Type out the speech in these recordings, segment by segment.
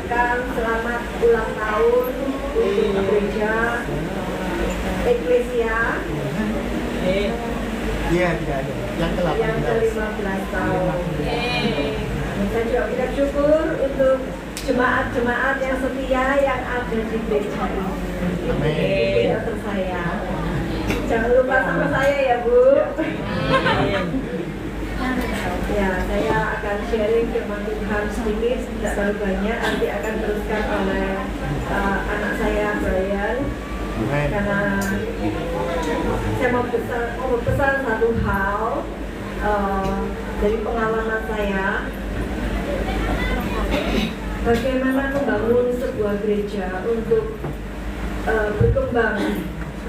mengucapkan selamat ulang tahun untuk gereja Eklesia Iya, tidak ada. Yang ke-15 tahun. Saya juga ucap syukur untuk jemaat-jemaat yang setia yang ada di gereja ini. Amin. Dokter saya. Jangan lupa sama saya ya, Bu. Ya, saya akan sharing firman Tuhan sedikit, tidak terlalu banyak. Nanti akan teruskan oleh anak saya Brian. Karena saya mau pesan satu hal dari pengalaman saya, bagaimana membangun sebuah gereja untuk berkembang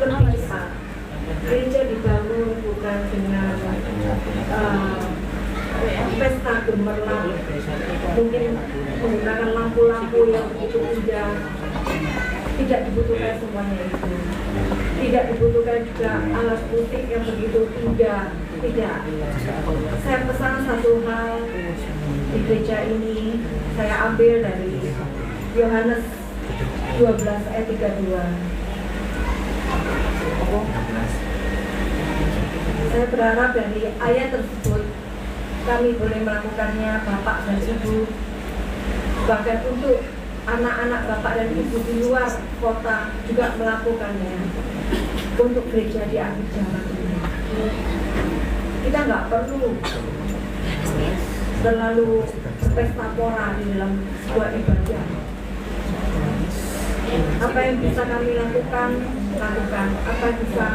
lebih cepat. Gereja dibangun bukan dengan pesta gemerlap, mungkin menggunakan lampu-lampu yang begitu indah. Tidak dibutuhkan semuanya itu. Tidak dibutuhkan juga alat musik yang begitu indah. Tidak. Saya pesan satu hal di gereja ini, saya ambil dari Yohanes 12 ayat 32. Saya berharap dari ayat tersebut kami boleh melakukannya, Bapak dan Ibu, bahkan untuk anak-anak Bapak dan Ibu di luar kota juga melakukannya untuk gereja di akhir zaman ini. Kita nggak perlu terlalu pesta pora di dalam sebuah ibadah. Apa yang bisa kami lakukan, lakukan. Apa yang bisa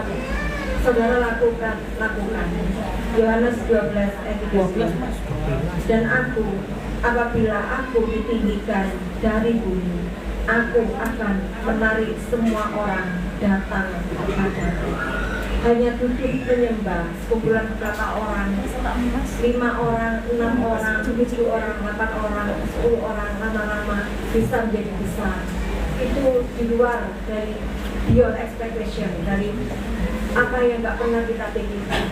saudara lakukan, lakukan. Yohanes 12 ayat 13. Dan aku, apabila aku ditinggikan dari bumi, aku akan menarik semua orang datang kepadaku. Hanya duduk menyembah sekumpulan berapa orang, 5 orang, 6 orang, 7 orang, 8 orang, 10 orang, lama-lama bisa menjadi besar. Itu di luar dari beyond expectation, dari apa yang nggak pernah kita pikirkan.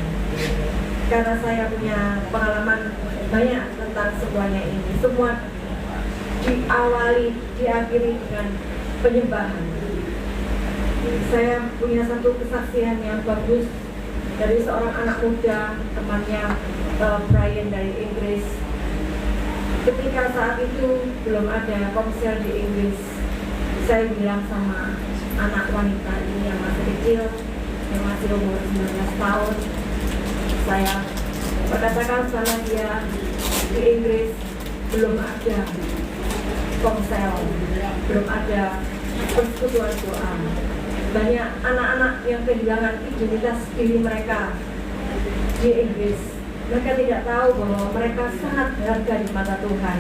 Karena saya punya pengalaman banyak tentang semuanya ini. Semua diawali, diakhiri dengan penyembahan. Saya punya satu kesaksian yang bagus dari seorang anak muda, temannya Brian dari Inggris. Ketika saat itu belum ada komsel di Inggris, saya bilang sama anak wanita ini yang masih kecil, yang masih umur 19 tahun, saya berkatakan sama dia, di Inggris belum ada komsel, belum ada persekutuan doa. Banyak anak-anak yang kehilangan identitas diri mereka di Inggris. Mereka tidak tahu bahwa mereka sangat berharga di mata Tuhan.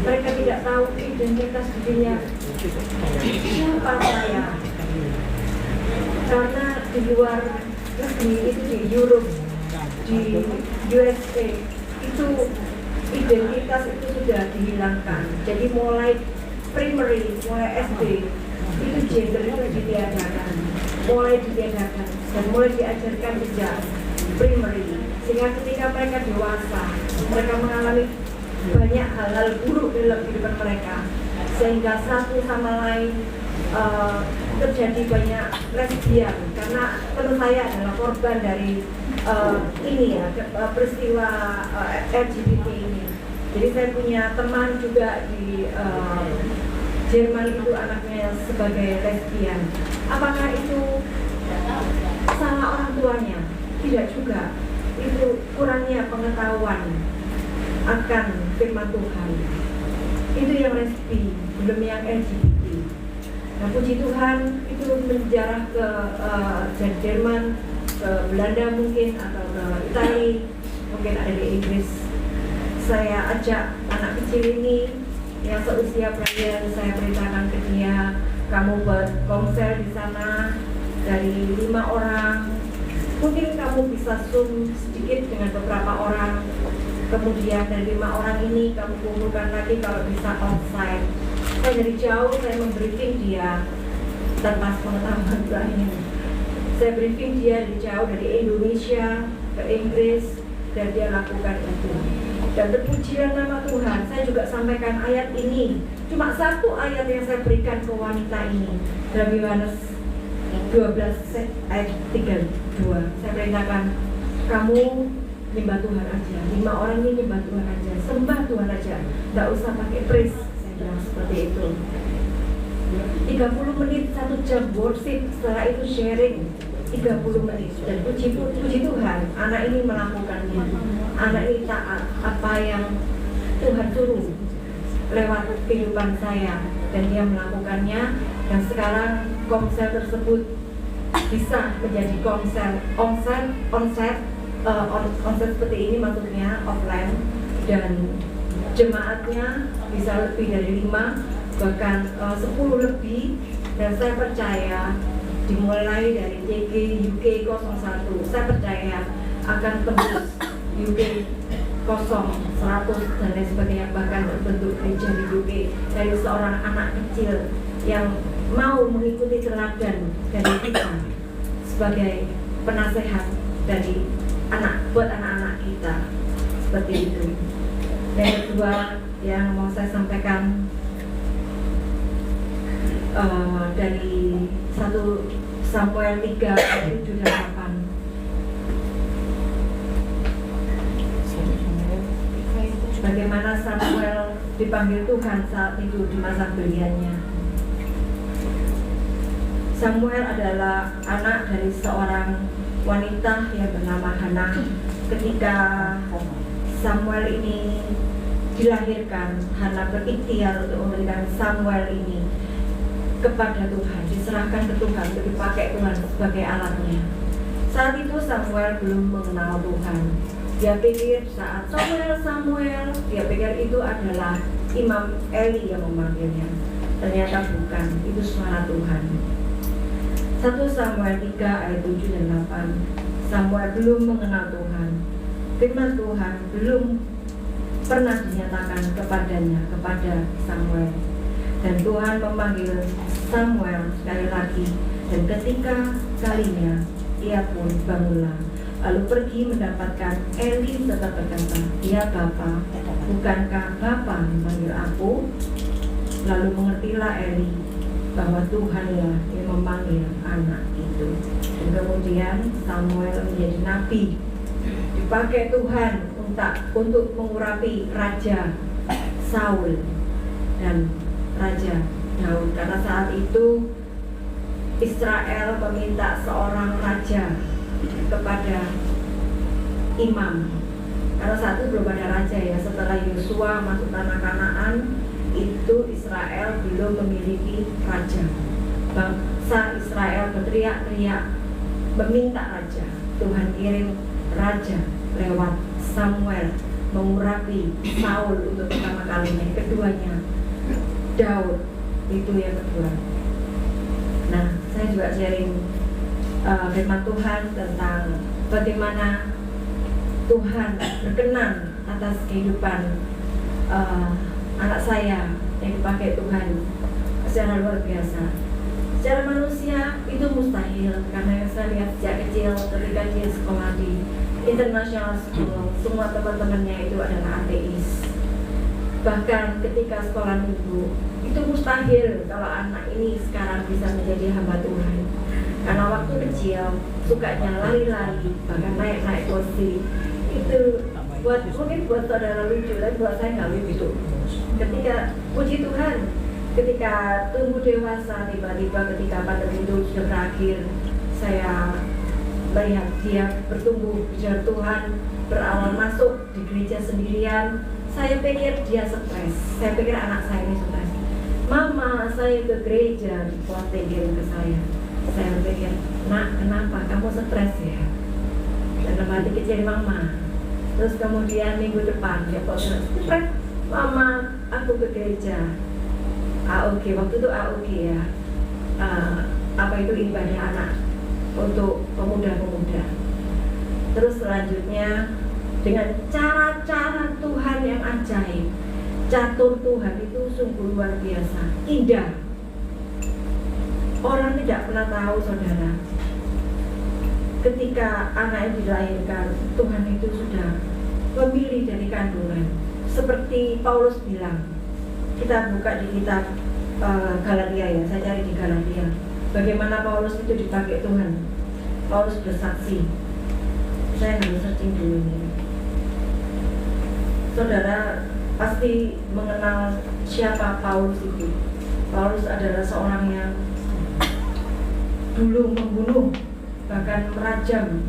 Mereka tidak tahu identitas dirinya, siapa saya. Karena di luar negeri itu, di Europe, di USA, itu identitas itu sudah dihilangkan. Jadi mulai primary, mulai SD, itu gender itu ditiadakan, mulai ditiadakan dan mulai diajarkan sejak primary, sehingga ketika mereka dewasa, mereka mengalami banyak hal-hal buruk dalam kehidupan mereka, sehingga satu sama lain terjadi banyak lesbian. Karena teman saya adalah korban dari ini ya, peristiwa LGBT ini. Jadi saya punya teman juga di Jerman, itu anaknya sebagai lesbian. Apakah itu salah orang tuanya? Tidak juga. Itu kurangnya pengetahuan akan firman Tuhan. Itu yang lesbi, belum yang LGBT. Nah, puji Tuhan itu menjarah ke Jerman, ke Belanda mungkin, atau ke Italia, mungkin ada di Inggris. Saya ajak anak kecil ini yang seusia Brian, saya perintahkan ke dia, kamu buat komsel di sana dari 5 orang, mungkin kamu bisa zoom sedikit dengan beberapa orang, kemudian dari 5 orang ini kamu kumpulkan lagi kalau bisa offsite. Saya dari jauh saya membriefing dia tanpa pengetahuan Brian. Saya briefing dia dari jauh, dari Indonesia ke Inggris, dan dia lakukan itu. Dan terpujilah nama Tuhan. Saya juga sampaikan ayat ini. Cuma satu ayat yang saya berikan ke wanita ini dalam Yohanes 12 ayat 32. Saya perintahkan kamu nyembah Tuhan aja. 5 orang ini nyembah Tuhan aja, sembah Tuhan aja. Tidak usah pakai praise. Saya bilang seperti itu. 30 menit, 1 jam worship, setelah itu sharing 30 menit. Dan puji Tuhan, anak ini melakukannya. Anak ini taat apa yang Tuhan suruh lewat kehidupan saya, dan dia melakukannya. Dan sekarang komsel tersebut bisa menjadi onset seperti ini, maksudnya offline, dan jemaatnya bisa lebih dari 5, bahkan 10 lebih. Dan saya percaya dimulai dari TG UK 01, saya percaya akan tembus UK 100 dan lain sebagainya, bahkan berbentuk gereja di UK dari seorang anak kecil yang mau mengikuti teladan dari kita sebagai penasehat dari buat anak-anak kita, seperti itu. Yang kedua yang mau saya sampaikan dari 1 Samuel 3 ayat 7 dan 8. Bagaimana Samuel dipanggil Tuhan saat itu di masa beliannya. Samuel adalah anak dari seorang wanita yang bernama Hana. Ketika Samuel ini dilahirkan, Hana berikhtiar untuk memberikan Samuel ini kepada Tuhan, diserahkan ke Tuhan untuk dipakai Tuhan sebagai alatnya. Saat itu Samuel belum mengenal Tuhan. Dia pikir saat Samuel, dia pikir itu adalah Imam Eli yang memanggilnya. Ternyata bukan, itu suara Tuhan. 1 Samuel 3 ayat 7 dan 8. Samuel belum mengenal Tuhan. Firman Tuhan belum pernah dinyatakan kepadanya, kepada Samuel. Dan Tuhan memanggil Samuel sekali lagi. Dan ketika kalinya, ia pun bangunlah, lalu pergi mendapatkan Eli serta berkata, "Ya Bapa, bukankah Bapa memanggil aku?" Lalu mengertilah Eli bahwa Tuhanlah yang memanggil anak itu. Dan kemudian Samuel menjadi nabi, dipakai Tuhan untuk mengurapi Raja Saul dan Raja Daud. Karena saat itu Israel meminta seorang raja kepada imam. Karena saat itu belum ada raja ya. Setelah Yosua masuk tanah Kanaan, itu Israel belum memiliki raja. Bangsa Israel berteriak-teriak meminta raja. Tuhan kirim raja lewat Samuel mengurapi Saul untuk pertama kalinya. Keduanya Daud, itu yang kedua. Nah, saya juga sharing firman Tuhan tentang bagaimana Tuhan berkenan atas kehidupan anak saya yang dipakai Tuhan secara luar biasa. Secara manusia itu mustahil, karena yang saya lihat sejak kecil ketika dia sekolah di international school, semua teman-temannya itu adalah ateis. Bahkan ketika sekolah minggu, itu mustahil kalau anak ini sekarang bisa menjadi hamba Tuhan. Karena waktu kecil sukanya lari-lari, bahkan naik-naik kursi. Itu mungkin buat saudara lucu, tapi buat saya nggak lucu. Ketika puji Tuhan, ketika tumbuh dewasa, tiba-tiba ketika pandemi itu sudah berakhir, saya melihat dia bertumbuh di jalan Tuhan, berawal masuk di gereja sendirian. Saya pikir dia stres, saya pikir anak saya ini stres. "Mama, saya ke gereja," posting ke saya. Saya pikir, "Nak, kenapa kamu stres ya?" Dalam hati kecil mama. Terus kemudian minggu depan dia posting, "Stres, Mama, aku ke gereja." AOG, waktu itu AOG ya. Apa itu ibadah anak untuk pemuda-pemuda. Terus selanjutnya dengan cara-cara Tuhan yang ajaib, catur Tuhan itu sungguh luar biasa, indah. Orang tidak pernah tahu, saudara, ketika anak yang dilahirkan, Tuhan itu sudah memilih dari kandungan. seperti Paulus bilang, kita buka di kitab Galatia ya, saya cari di Galatia. Bagaimana Paulus itu dipakai Tuhan. Paulus bersaksi. Saya harus searching dulu ini. Saudara pasti mengenal siapa Paulus itu. Paulus adalah seorang yang dulu membunuh, bahkan merajam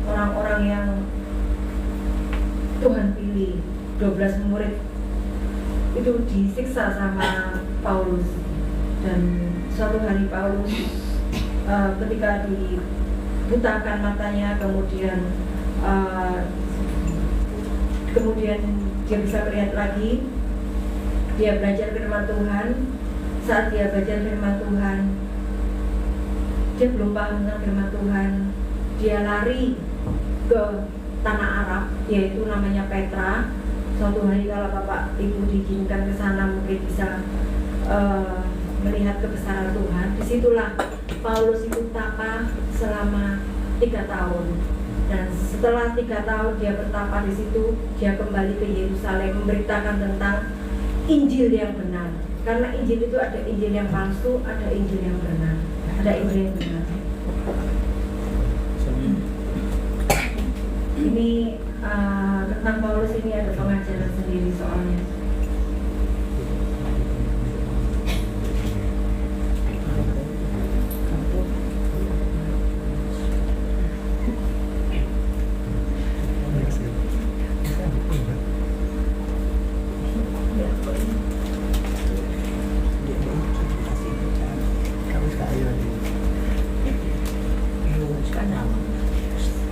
orang-orang yang Tuhan pilih. 12 murid itu disiksa sama Paulus. Dan suatu hari Paulus ketika dibutakan matanya, kemudian dia bisa melihat lagi. Dia belajar firman Tuhan. Saat dia belajar firman Tuhan, dia belum paham tentang firman Tuhan. Dia lari ke tanah Arab, yaitu namanya Petra. Suatu hari kalau Bapak Ibu diizinkan ke sana, mungkin bisa melihat kebesaran Tuhan. Disitulah Paulus itu tapa selama 3 tahun. Dan setelah 3 tahun dia bertapa di situ, dia kembali ke Yerusalem memberitakan tentang Injil yang benar. Karena Injil itu ada Injil yang palsu, ada Injil yang benar. Ada Injil yang benar. Ini tentang Paulus ini ada pengajaran sendiri soalnya.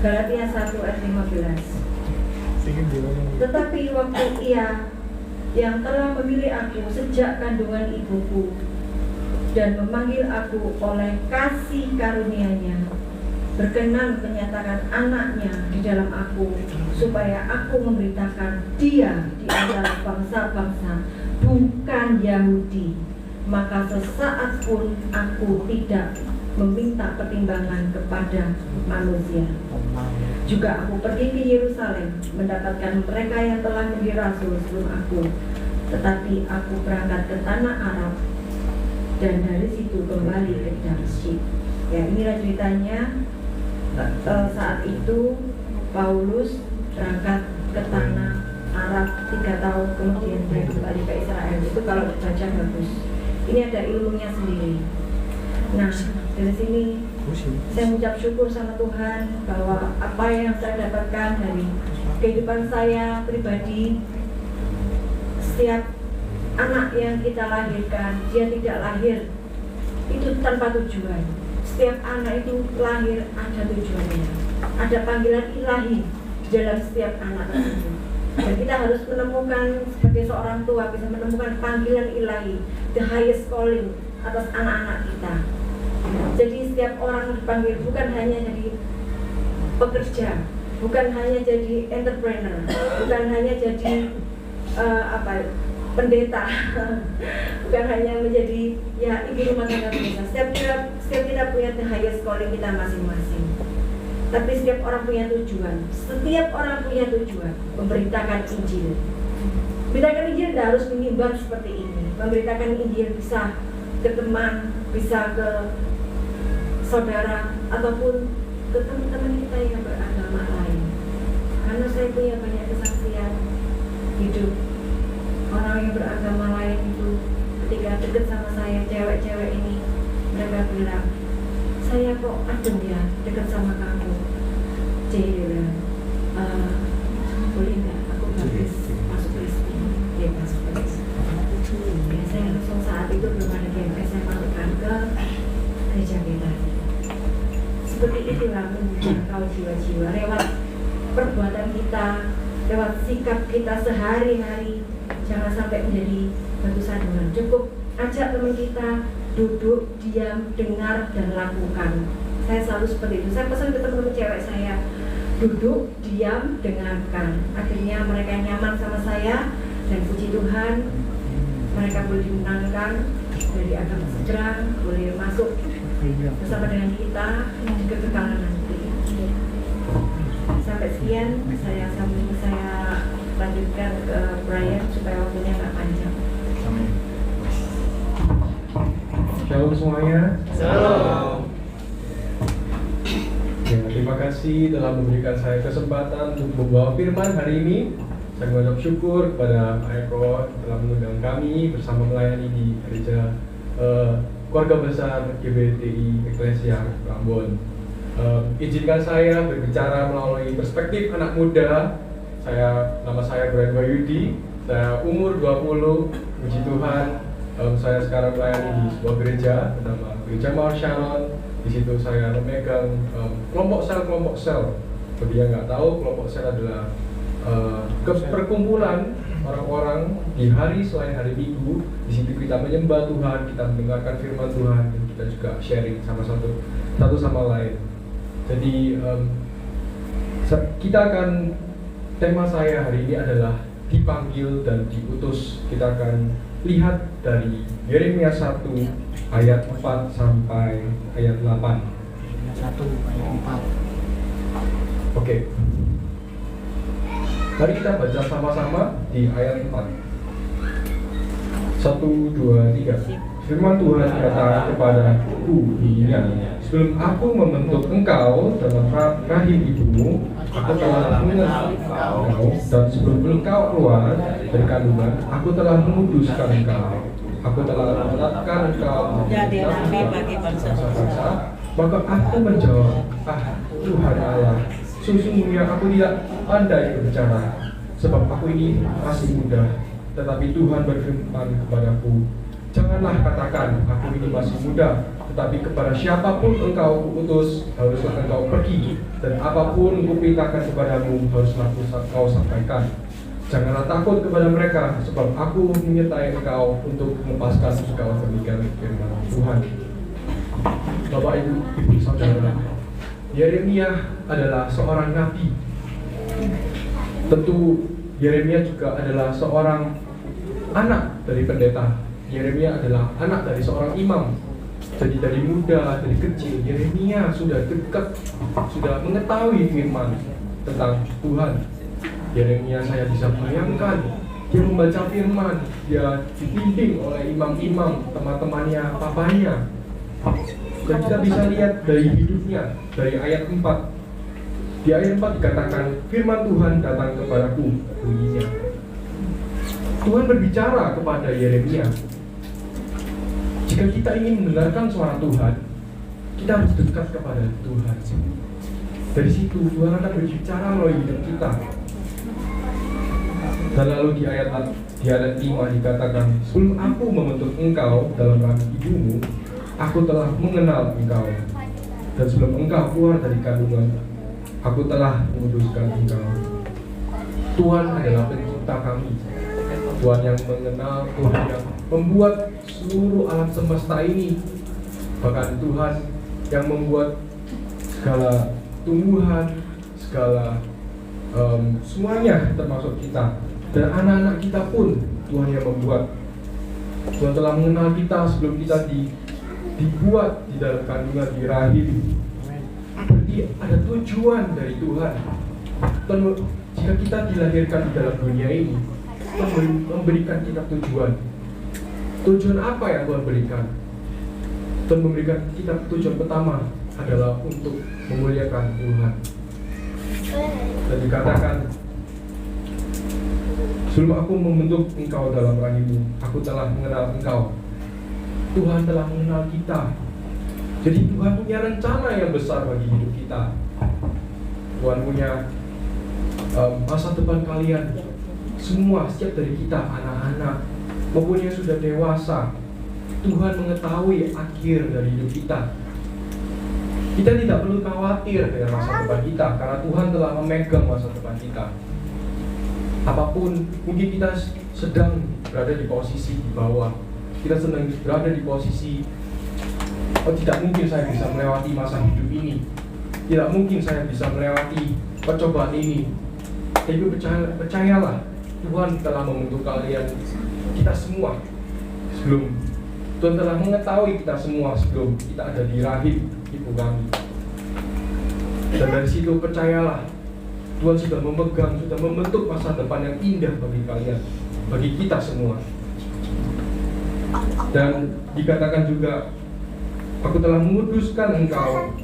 Galatia 1 ayat 15. Tetapi waktu Ia yang telah memilih aku sejak kandungan ibuku dan memanggil aku oleh kasih karunia-Nya, berkenan menyatakan anaknya di dalam aku, supaya aku memberitakan Dia di antara bangsa-bangsa, bukan Yahudi, maka sesaat pun aku tidak meminta pertimbangan kepada manusia. Juga aku pergi ke Yerusalem mendapatkan mereka yang telah menjadi rasul sebelum aku, tetapi aku berangkat ke tanah Arab dan dari situ kembali ke Damaskus. Ya, inilah ceritanya. Saat itu Paulus berangkat ke tanah Arab 3 tahun, kemudian dia kembali ke Israel. Itu kalau dibaca bagus. Ini ada ilmunya sendiri. Nah, dari sini saya mengucap syukur sama Tuhan bahwa apa yang saya dapatkan dari kehidupan saya pribadi, setiap anak yang kita lahirkan, dia tidak lahir itu tanpa tujuan. Setiap anak itu lahir ada tujuannya, ada panggilan ilahi di dalam setiap anak tersebut. Dan kita harus menemukan, sebagai seorang tua, bisa menemukan panggilan ilahi, the highest calling atas anak-anak kita. Jadi setiap orang dipanggil bukan hanya jadi pekerja, bukan hanya jadi entrepreneur, bukan hanya jadi pendeta, bukan hanya menjadi ya ibu rumah tangga biasa. Setiap kita punya the highest calling kita masing-masing. Tapi setiap orang punya tujuan. Setiap orang punya tujuan memberitakan Injil. Memberitakan Injil tidak harus menyebar seperti ini. Memberitakan Injil bisa ke teman, bisa ke saudara, ataupun ke teman-teman kita yang beragama lain. Karena saya punya banyak kesaksian hidup orang yang beragama lain itu, ketika dekat sama saya, cewek-cewek ini, mereka bilang, saya kok adem ya dekat sama kamu. Jadi dia bilang, boleh nggak aku habis masuk Kristen? Dia masuk Kristen. Ya, saya langsung saat itu belum ada GMS, saya masukkan ke gereja kita. Seperti itulah menjangkau jiwa-jiwa lewat perbuatan kita, lewat sikap kita sehari-hari. Jangan sampai menjadi batu sandungan. Cukup ajak teman kita duduk, diam, dengar, dan lakukan. Saya selalu seperti itu. Saya pesan ke teman-teman cewek saya, duduk, diam, dengarkan. Akhirnya mereka nyaman sama saya, dan puji Tuhan, mereka boleh dimenangkan dari agama seberang, boleh masuk bersama dengan kita di kekekalan nanti. Sampai sekian, saya lanjutkan ke Brian supaya waktunya nggak panjang. Shalom semuanya. Shalom. Ya, terima kasih telah memberikan saya kesempatan untuk membawa firman hari ini. Saya mengucap syukur kepada Pak Eko telah mengundang kami bersama melayani di gereja keluarga besar GBTI Eklesia Prambon. Izinkan saya berbicara melalui perspektif anak muda. Nama saya Brian Wahyudi. Saya umur 20, puji Tuhan. Saya sekarang melayani di sebuah gereja bernama Gereja Mount Sharon. Di situ saya memegang kelompok sel. Bagi yang nggak tahu, kelompok sel adalah perkumpulan orang-orang di hari selain hari Minggu. Di situ kita menyembah Tuhan, kita mendengarkan firman Tuhan, dan kita juga sharing sama satu sama lain. Jadi kita akan, tema saya hari ini adalah dipanggil dan diutus. Kita akan lihat dari Yeremia 1 ayat 4 sampai ayat 8. 1 ayat 4. Oke. Mari kita baca sama-sama di ayat 4. 1, 2, 3. Firman Tuhan berkata kepadaku, sebelum aku membentuk engkau dalam rahim ibumu, aku telah mengenal engkau, dan sebelum engkau keluar dari kandungan, aku telah menguduskan engkau. Aku telah menetapkan engkau jadi nabi bagi bangsa-bangsa. Maka aku menjawab, Tuhan Allah, sesungguhnya aku tidak pandai berbicara, sebab aku ini masih muda. Tetapi Tuhan berfirman kepadaku, janganlah katakan, aku ini masih muda, tetapi kepada siapapun engkau kuutus, haruslah engkau pergi, dan apapun kuperintahkan kepadamu, haruslah engkau sampaikan. Janganlah takut kepada mereka, sebab aku menyertai engkau untuk melepaskan engkau, demikian firman Tuhan. Bapak, Ibu, Saudara, Yeremia adalah seorang nabi. Tentu Yeremia juga adalah seorang anak dari pendeta. Yeremia adalah anak dari seorang imam. Jadi dari muda, dari kecil, Yeremia sudah dekat, sudah mengetahui firman tentang Tuhan. Yeremia, saya bisa bayangkan, dia membaca firman, dia dibimbing oleh imam-imam, teman-temannya, papanya. Dan kita bisa lihat dari hidupnya, dari ayat 4. Di ayat 4 dikatakan, firman Tuhan datang kepadaku, bunyinya. Tuhan berbicara kepada Yeremia. Jika kita ingin mendengarkan suara Tuhan, kita harus dekat kepada Tuhan. Dari situ Tuhan akan berbicara melalui hidup kita. Dan lalu di ayat 5 dikatakan, sebelum aku membentuk engkau dalam rahim ibumu, aku telah mengenal engkau. Dan sebelum engkau keluar dari kandungan, aku telah menguduskan engkau. Tuhan adalah pencipta kami. Tuhan yang mengenal, Tuhan yang membuat seluruh alam semesta ini. Bahkan Tuhan yang membuat segala tumbuhan, segala semuanya termasuk kita. Dan anak-anak kita pun Tuhan yang membuat. Tuhan telah mengenal kita sebelum kita dibuat di dalam kandungan, di rahim. Berarti ada tujuan dari Tuhan. Dan jika kita dilahirkan di dalam dunia ini, Tuhan memberikan kita tujuan. Tujuan apa yang Tuhan berikan? Tuhan memberikan kita tujuan pertama adalah untuk memuliakan Tuhan. Dan dikatakan, sebelum aku membentuk engkau dalam rahimmu, aku telah mengenal engkau. Tuhan telah mengenal kita. Jadi Tuhan punya rencana yang besar bagi hidup kita. Tuhan punya masa depan kalian semua, setiap dari kita, anak-anak maupun yang sudah dewasa. Tuhan mengetahui akhir dari hidup kita. Kita tidak perlu khawatir dengan masa depan kita, karena Tuhan telah memegang masa depan kita. Apapun, mungkin kita sedang berada di posisi di bawah, kita sedang berada di posisi, tidak mungkin saya bisa melewati masa hidup ini, tidak mungkin saya bisa melewati percobaan ini. Tapi percayalah, Tuhan telah membentuk kalian, kita semua, sebelum Tuhan telah mengetahui kita semua sebelum kita ada di rahim ibu kami. Dan dari situ percayalah, Tuhan sudah memegang, sudah membentuk masa depan yang indah bagi kalian, bagi kita semua. Dan dikatakan juga, aku telah menguduskan engkau,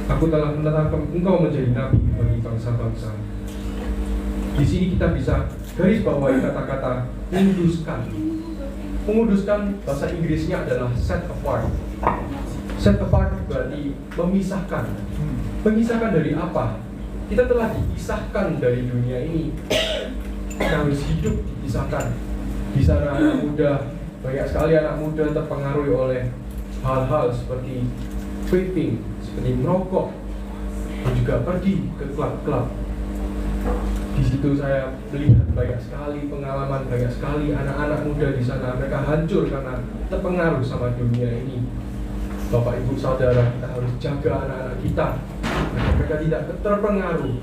aku telah menetapkan engkau menjadi nabi bagi bangsa-bangsa. Di sini kita bisa garis bawahi kata-kata menguduskan. Menguduskan bahasa Inggrisnya adalah set apart. Set apart berarti memisahkan. Memisahkan dari apa? Kita telah dipisahkan dari dunia ini. Kita harus hidup dipisahkan. Di sana anak muda, banyak sekali anak muda terpengaruhi oleh hal-hal seperti vaping, seperti merokok, dan juga pergi ke klub-klub. Di situ saya melihat banyak sekali pengalaman, banyak sekali anak-anak muda di sana. Mereka hancur karena terpengaruh sama dunia ini. Bapak, Ibu, Saudara, kita harus jaga anak-anak kita agar mereka tidak terpengaruh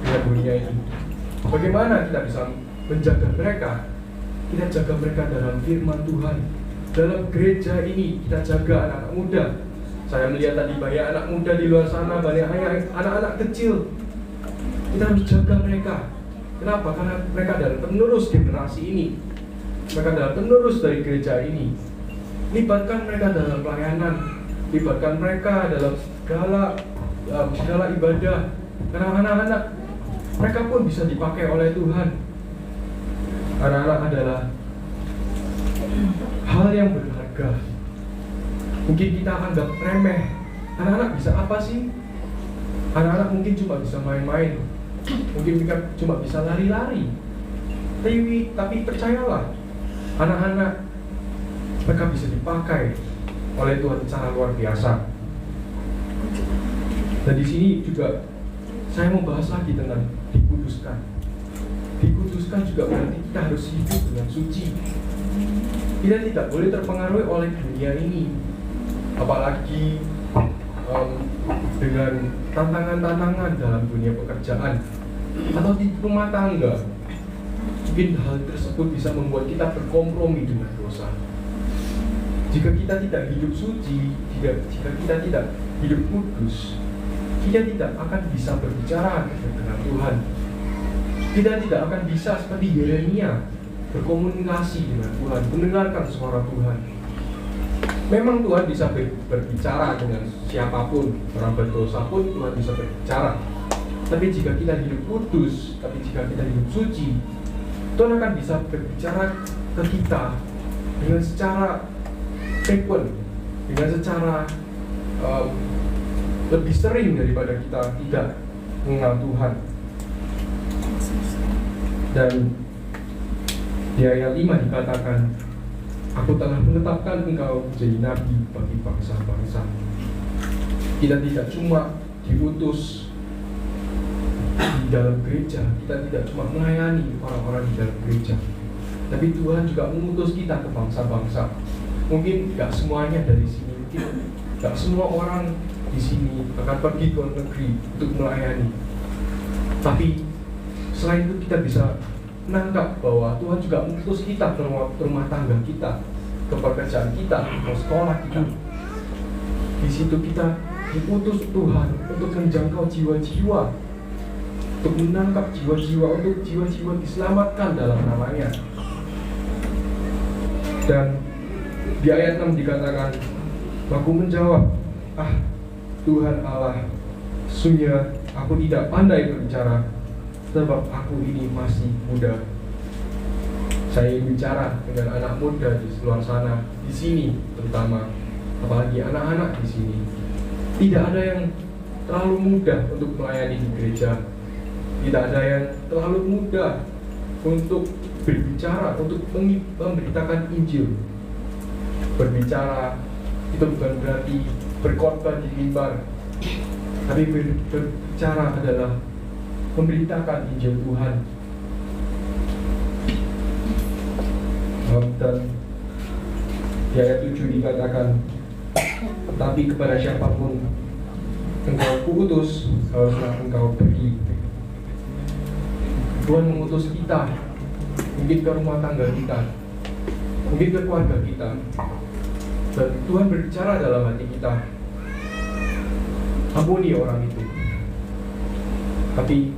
dengan dunia ini. Bagaimana kita bisa menjaga mereka? Kita jaga mereka dalam firman Tuhan. Dalam gereja ini kita jaga anak-anak muda. Saya melihat tadi banyak anak muda di luar sana, banyak anak-anak kecil. Kita harus jaga mereka. Kenapa? Karena mereka adalah penerus generasi ini. Mereka adalah penerus dari gereja ini. Libatkan mereka dalam pelayanan. Libatkan mereka dalam segala ibadah. Karena anak-anak mereka pun bisa dipakai oleh Tuhan. Anak-anak adalah hal yang berharga. Mungkin kita anggap remeh. Anak-anak bisa apa sih? Anak-anak mungkin cuma bisa main-main. Mungkin mereka cuma bisa lari-lari. Tapi percayalah, anak-anak mereka bisa dipakai oleh Tuhan secara luar biasa. Dan di sini juga saya mau bahas lagi tentang dikuduskan. Dikuduskan juga berarti kita harus hidup dengan suci. Kita tidak boleh terpengaruhi oleh dunia ini, apalagi dengan tantangan-tantangan dalam dunia pekerjaan atau di rumah tangga. Mungkin hal tersebut bisa membuat kita berkompromi dengan dosa. Jika kita tidak hidup suci, jika kita tidak hidup kudus, kita tidak akan bisa berbicara dengan Tuhan. Kita tidak akan bisa seperti Yeremia berkomunikasi dengan Tuhan, mendengarkan suara Tuhan. Memang Tuhan bisa berbicara dengan siapapun, orang berdosa pun Tuhan bisa berbicara. Tapi jika kita hidup kudus, tapi jika kita hidup suci, Tuhan akan bisa berbicara ke kita dengan secara frequent, dengan secara lebih sering daripada kita tidak mengenal Tuhan. Dan di ayat 5 dikatakan, aku telah menetapkan engkau menjadi nabi bagi bangsa-bangsa. Kita tidak cuma diutus di dalam gereja, kita tidak cuma melayani orang-orang di dalam gereja, tapi Tuhan juga mengutus kita ke bangsa-bangsa. Mungkin gak semuanya dari sini, mungkin gak semua orang di sini akan pergi ke negeri untuk melayani. Tapi selain itu kita bisa menangkap bahwa Tuhan juga mengutus kita ke rumah tangga kita, ke pekerjaan kita, ke sekolah kita. Di situ kita diutus Tuhan untuk menjangkau jiwa-jiwa, untuk menangkap jiwa-jiwa, untuk jiwa-jiwa diselamatkan dalam namanya. Dan di ayat 6 dikatakan, aku menjawab, Tuhan Allah, sesungguhnya aku tidak pandai berbicara, sebab aku ini masih muda. Saya bicara dengan anak muda di luar sana, di sini terutama, apalagi anak-anak di sini. Tidak ada yang terlalu muda untuk melayani di gereja. Tidak ada yang terlalu muda untuk berbicara, untuk memberitakan Injil. Berbicara itu bukan berarti berkhotbah di mimbar, tapi berbicara adalah memberitakan Injil Tuhan. Dan di ayat 7 dikatakan, tetapi kepada siapapun engkau kuutus, haruslah engkau pergi. Tuhan mengutus kita, mungkin ke rumah tangga kita, mungkin ke keluarga kita, dan Tuhan berbicara dalam hati kita, ampuni orang itu. Tapi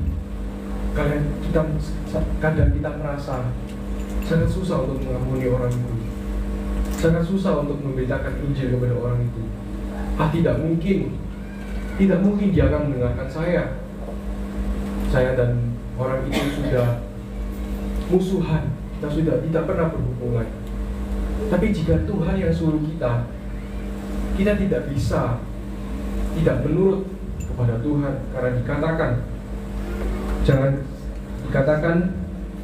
kadang kita merasa sangat susah untuk mengampuni orang itu, sangat susah untuk memberitakan Injil kepada orang itu. Tidak mungkin dia akan mendengarkan saya dan orang itu sudah musuhan, kita sudah tidak pernah berhubungan. Tapi jika Tuhan yang suruh kita tidak bisa tidak menurut kepada Tuhan, karena dikatakan jangan dikatakan,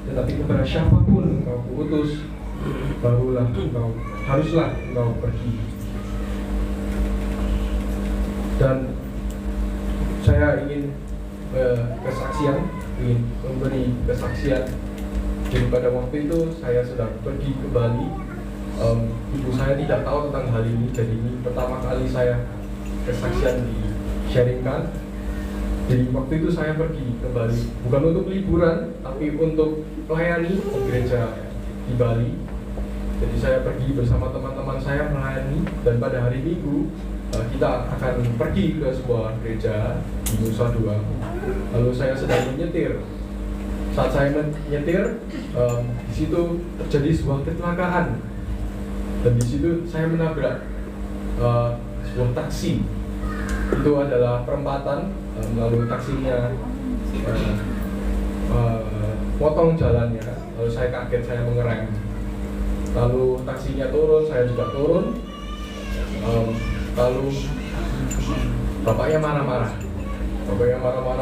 tetapi kepada siapapun engkau kuutus, haruslah engkau pergi. Dan saya ingin memberi kesaksian. Jadi pada waktu itu saya sedang pergi ke Bali. Ibu saya tidak tahu tentang hal ini, jadi ini pertama kali saya kesaksian di-sharingkan. Jadi waktu itu saya pergi ke Bali, bukan untuk liburan, tapi untuk melayani gereja di Bali. Jadi saya pergi bersama teman-teman saya melayani, dan pada hari Minggu kita akan pergi ke sebuah gereja di Nusa Dua. Lalu saya sedang menyetir. Saat saya menyetir, di situ terjadi sebuah kecelakaan, dan di situ saya menabrak sebuah taksi. Itu adalah perempatan, lalu taksinya potong jalannya. Lalu saya kaget, saya mengerem. Lalu taksinya turun, saya juga turun. Lalu bapaknya marah-marah,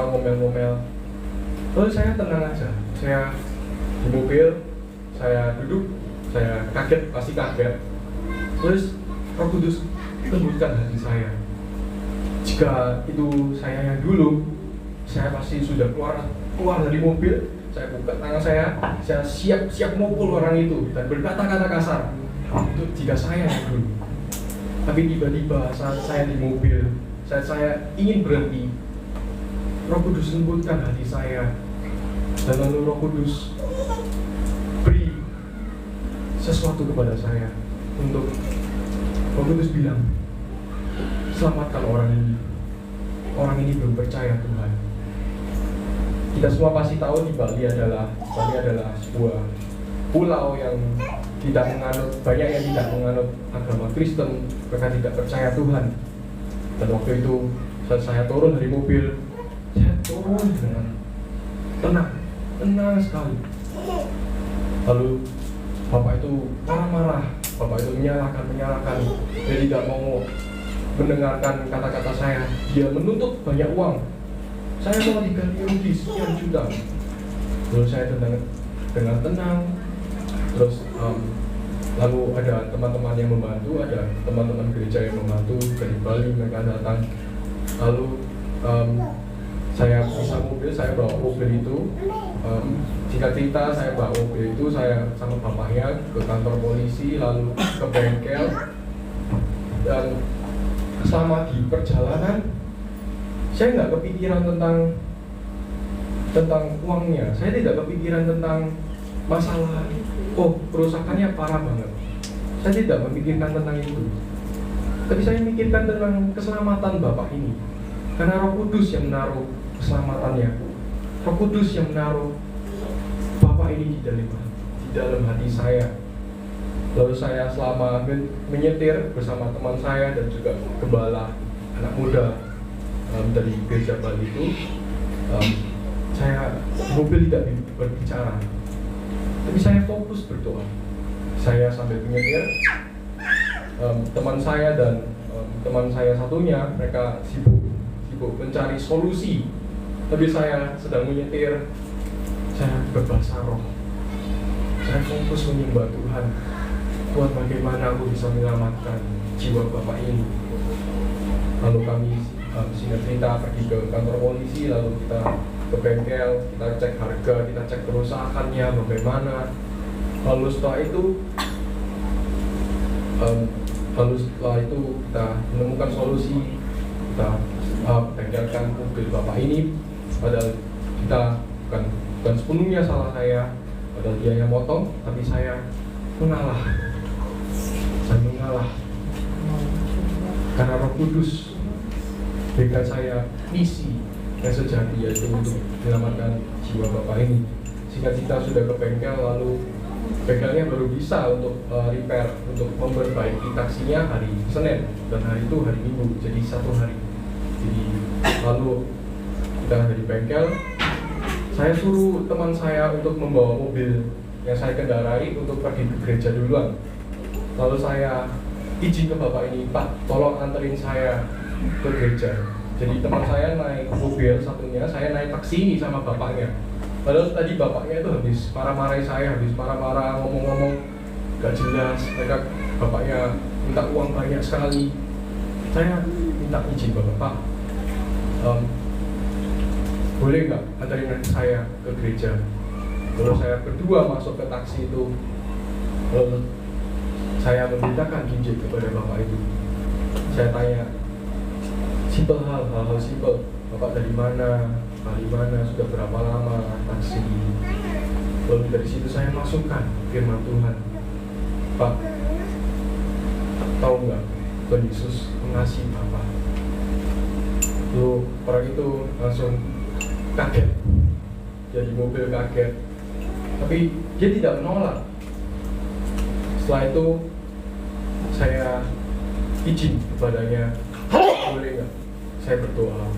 ngomel-ngomel. Lalu saya tenang aja, saya di mobil, saya duduk, saya kaget, pasti kaget. Terus Roh Kudus lembutkan hati saya. Jika itu saya yang dulu, saya pasti sudah keluar dari mobil, saya buka tangan saya siap mukul orang itu dan berkata-kata kasar. Itu jika saya yang dulu. Tapi tiba-tiba saat saya di mobil, saat saya ingin berhenti, Roh Kudus lembutkan hati saya. Dan lalu Roh Kudus beri sesuatu kepada saya. Untuk Roh Kudus bilang, selamatkan orang ini. Orang ini belum percaya Tuhan. Kita semua pasti tahu di Bali adalah sebuah pulau yang banyak yang tidak menganut agama Kristen, mereka tidak percaya Tuhan. Dan waktu itu saat saya turun dari mobil, saya turun dengan tenang sekali. Lalu bapak itu marah-marah, bapak itu menyalahkan. Dia tidak mau mendengarkan kata-kata saya. Dia menuntut banyak uang. Saya mau diganti rugi sekian juta. Lalu saya dengan tenang. Terus lalu ada teman-teman yang membantu, ada teman-teman gereja yang membantu dari Bali, mereka datang. Lalu saya bisa mobil, saya bawa mobil itu. Singkat cerita, saya bawa mobil itu, saya sama bapaknya ke kantor polisi, lalu ke bengkel. Dan selama di perjalanan, saya nggak kepikiran tentang uangnya. Saya tidak kepikiran tentang masalah, kerusakannya parah banget. Saya tidak memikirkan tentang itu. Tapi saya memikirkan tentang keselamatan bapak ini. Karena Roh Kudus yang menaruh keselamatannya. Roh Kudus yang menaruh bapak ini di dalam hati saya. Lalu saya selama menyetir bersama teman saya dan juga gembala anak muda dari gereja Bali itu, saya mobil tidak berbicara, tapi saya fokus berdoa. Saya sambil menyetir, teman saya dan teman saya satunya mereka sibuk mencari solusi, tapi saya sedang menyetir. Saya berbahasa roh. Saya fokus menyembah Tuhan. Tuhan, bagaimana aku bisa menyelamatkan jiwa bapak ini. Lalu kami singkat cerita pergi ke kantor polisi, lalu kita ke bengkel, kita cek harga, kita cek kerusakannya bagaimana. Lalu setelah itu kita menemukan solusi. Kita bengkelkan mobil bapak ini. Padahal kita bukan sepenuhnya salah saya, padahal dia yang motong, tapi saya mengalah. Karena Roh Kudus berikan saya misi yang sejati, yaitu untuk menyelamatkan jiwa bapak ini. Singkat cerita sudah ke bengkel, lalu bengkelnya baru bisa untuk repair, untuk memperbaiki taksinya hari Senin, dan hari itu hari Minggu, jadi 1 hari. Jadi lalu kita dari bengkel, saya suruh teman saya untuk membawa mobil yang saya kendarai untuk pergi ke gereja duluan. Lalu saya izin ke bapak ini, Pak, tolong anterin saya ke gereja. Jadi teman saya naik mobil satunya, saya naik taksi ini sama bapaknya. Padahal tadi bapaknya itu habis marah-marahin saya, habis marah-marah, ngomong-ngomong gak jelas. Mereka bapaknya minta uang banyak sekali. Saya minta izin Pak, boleh nggak anterin saya ke gereja? Lalu saya berdua masuk ke taksi itu. Lalu saya memberitakan Injil kepada bapak itu. Saya tanya hal-hal simpel. Bapak dari mana, sudah berapa lama taksi. Lalu dari situ saya masukkan firman Tuhan. Pak, tahu nggak Tuhan Yesus mengasihi Bapak? Lalu orang itu langsung kaget, jadi mobil kaget, tapi dia tidak menolak. Setelah itu saya izin kepadanya, boleh nggak saya berdoa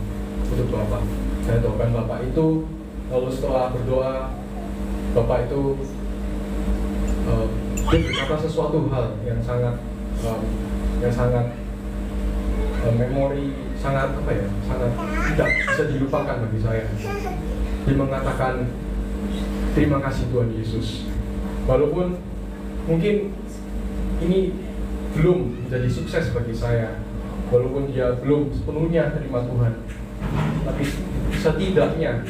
untuk Bapak? Saya doakan Bapak itu. Lalu setelah berdoa, Bapak itu dia berkata sesuatu hal yang sangat memori, sangat tidak bisa dilupakan bagi saya. Dia mengatakan, terima kasih Tuhan Yesus. Walaupun mungkin ini belum menjadi sukses bagi saya, walaupun dia belum sepenuhnya terima Tuhan, tapi setidaknya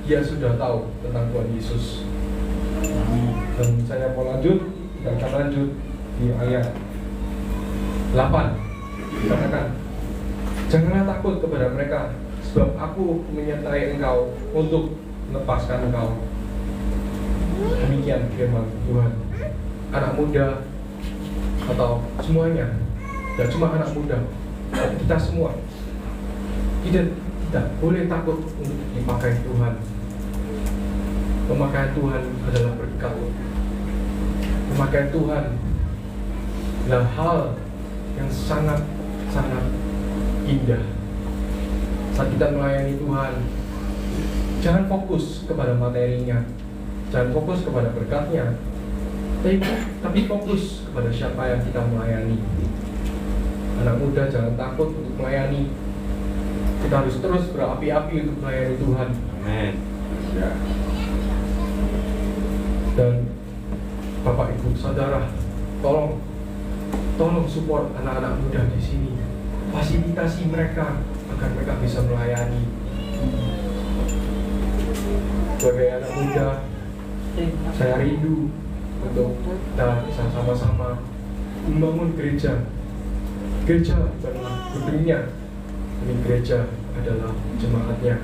dia sudah tahu tentang Tuhan Yesus. Dan saya mau lanjut, kita akan lanjut di ayat 8. Dikatakan, janganlah takut kepada mereka, sebab aku menyertai engkau untuk melepaskan engkau. Demikian firman Tuhan. Anak muda atau semuanya, tidak cuma anak muda, kita semua tidak boleh takut untuk dipakai Tuhan. Pemakaian Tuhan adalah berkat. Pemakaian Tuhan adalah hal yang sangat indah. Saat kita melayani Tuhan, jangan fokus kepada materinya, jangan fokus kepada berkatnya, tapi fokus kepada siapa yang kita melayani. Anak muda jangan takut untuk melayani. Kita harus terus berapi-api untuk melayani Tuhan. Amin. Ya. Dan Bapak Ibu Saudara, tolong support anak-anak muda di sini. Fasilitasi mereka agar mereka bisa melayani. Sebagai anak muda, saya rindu untuk kita bisa sama-sama membangun gereja. Gereja bukanlah gedungnya, ini gereja adalah jemaatnya.